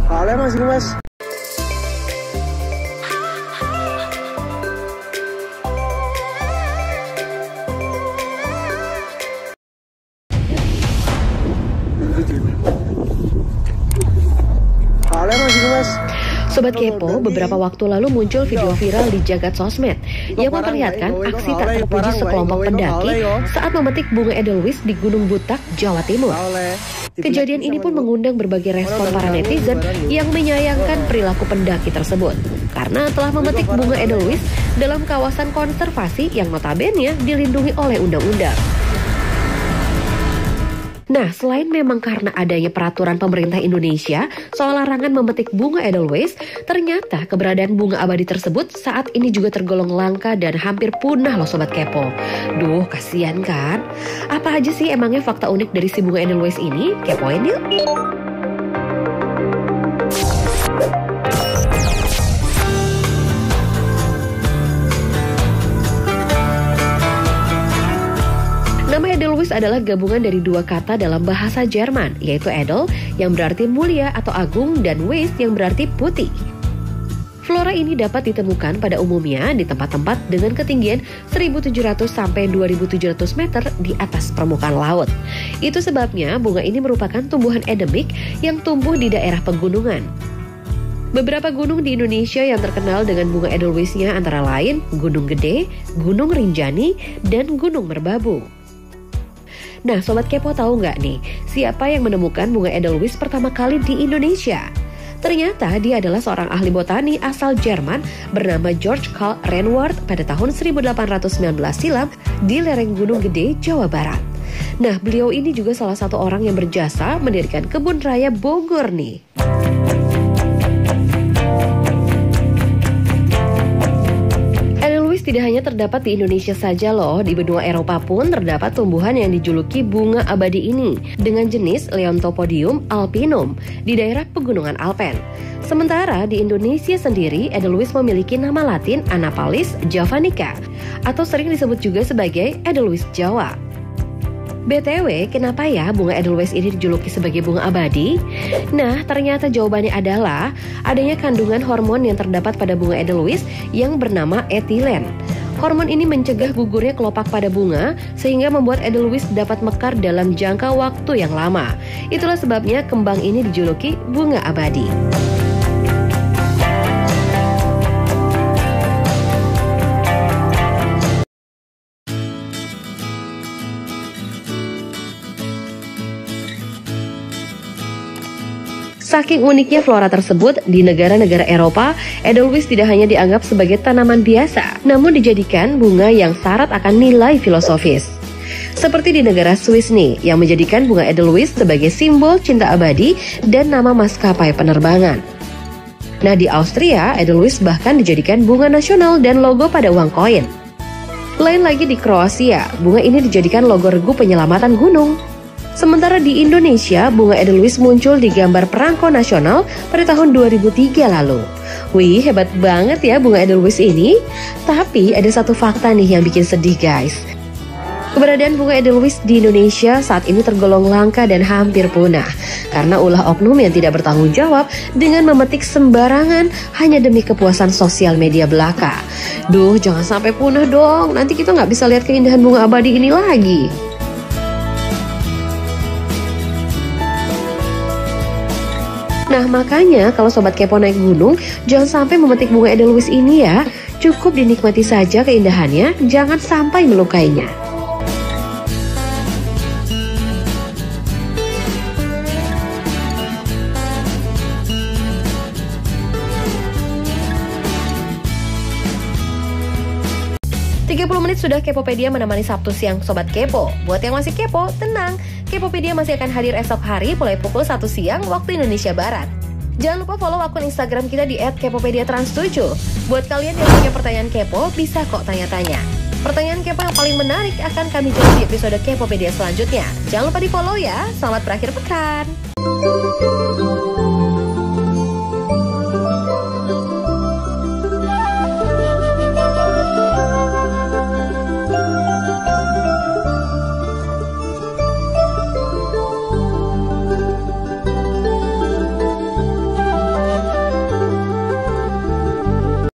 好嘞，Mas. Sobat Kepo, beberapa waktu lalu muncul video viral di jagat sosmed yang memperlihatkan aksi tak terpuji sekelompok pendaki saat memetik bunga edelweiss di Gunung Butak, Jawa Timur. Kejadian ini pun mengundang berbagai respon para netizen yang menyayangkan perilaku pendaki tersebut karena telah memetik bunga edelweiss dalam kawasan konservasi yang notabene dilindungi oleh undang-undang. Nah, selain memang karena adanya peraturan pemerintah Indonesia soal larangan memetik bunga edelweiss, ternyata keberadaan bunga abadi tersebut saat ini juga tergolong langka dan hampir punah loh Sobat Kepo. Duh, kasihan kan? Apa aja sih emangnya fakta unik dari si bunga edelweiss ini? Kepoin yuk! Nama edelweiss adalah gabungan dari dua kata dalam bahasa Jerman, yaitu edel yang berarti mulia atau agung dan weiss yang berarti putih. Flora ini dapat ditemukan pada umumnya di tempat-tempat dengan ketinggian 1.700 sampai 2.700 meter di atas permukaan laut. Itu sebabnya bunga ini merupakan tumbuhan endemik yang tumbuh di daerah pegunungan. Beberapa gunung di Indonesia yang terkenal dengan bunga edelweiss-nya antara lain Gunung Gede, Gunung Rinjani, dan Gunung Merbabu. Nah, Sobat Kepo tahu nggak nih, siapa yang menemukan bunga edelweiss pertama kali di Indonesia? Ternyata dia adalah seorang ahli botani asal Jerman bernama George Karl Renward pada tahun 1819 silam di lereng Gunung Gede, Jawa Barat. Nah, beliau ini juga salah satu orang yang berjasa mendirikan kebun raya Bogor nih. Tidak hanya terdapat di Indonesia saja loh, di benua Eropa pun terdapat tumbuhan yang dijuluki bunga abadi ini dengan jenis Leontopodium alpinum di daerah pegunungan Alpen. Sementara di Indonesia sendiri, edelweiss memiliki nama latin Anapalis javanica atau sering disebut juga sebagai edelweiss Jawa. BTW, kenapa ya bunga edelweiss ini dijuluki sebagai bunga abadi? Nah, ternyata jawabannya adalah adanya kandungan hormon yang terdapat pada bunga edelweiss yang bernama etilen. Hormon ini mencegah gugurnya kelopak pada bunga sehingga membuat edelweiss dapat mekar dalam jangka waktu yang lama. Itulah sebabnya kembang ini dijuluki bunga abadi. Saking uniknya flora tersebut, di negara-negara Eropa, edelweiss tidak hanya dianggap sebagai tanaman biasa, namun dijadikan bunga yang syarat akan nilai filosofis. Seperti di negara Swiss nih, yang menjadikan bunga edelweiss sebagai simbol cinta abadi dan nama maskapai penerbangan. Nah, di Austria, edelweiss bahkan dijadikan bunga nasional dan logo pada uang koin. Lain lagi di Kroasia, bunga ini dijadikan logo regu penyelamatan gunung. Sementara di Indonesia, bunga edelweiss muncul di gambar perangko nasional pada tahun 2003 lalu. Wih, hebat banget ya bunga edelweiss ini. Tapi ada satu fakta nih yang bikin sedih guys. Keberadaan bunga edelweiss di Indonesia saat ini tergolong langka dan hampir punah karena ulah oknum yang tidak bertanggung jawab dengan memetik sembarangan hanya demi kepuasan sosial media belaka. Duh, jangan sampai punah dong, nanti kita nggak bisa lihat keindahan bunga abadi ini lagi. Nah, makanya kalau Sobat Kepo naik gunung, jangan sampai memetik bunga edelweiss ini ya. Cukup dinikmati saja keindahannya, jangan sampai melukainya. Menit sudah Kepopedia menemani Sabtu siang Sobat Kepo. Buat yang masih kepo, tenang, Kepopedia masih akan hadir esok hari mulai pukul 1 siang waktu Indonesia Barat. Jangan lupa follow akun Instagram kita di @kepopediatrans7. Buat kalian yang punya pertanyaan kepo, bisa kok tanya-tanya. Pertanyaan kepo yang paling menarik akan kami jawab di episode Kepopedia selanjutnya. Jangan lupa di follow ya. Selamat berakhir pekan.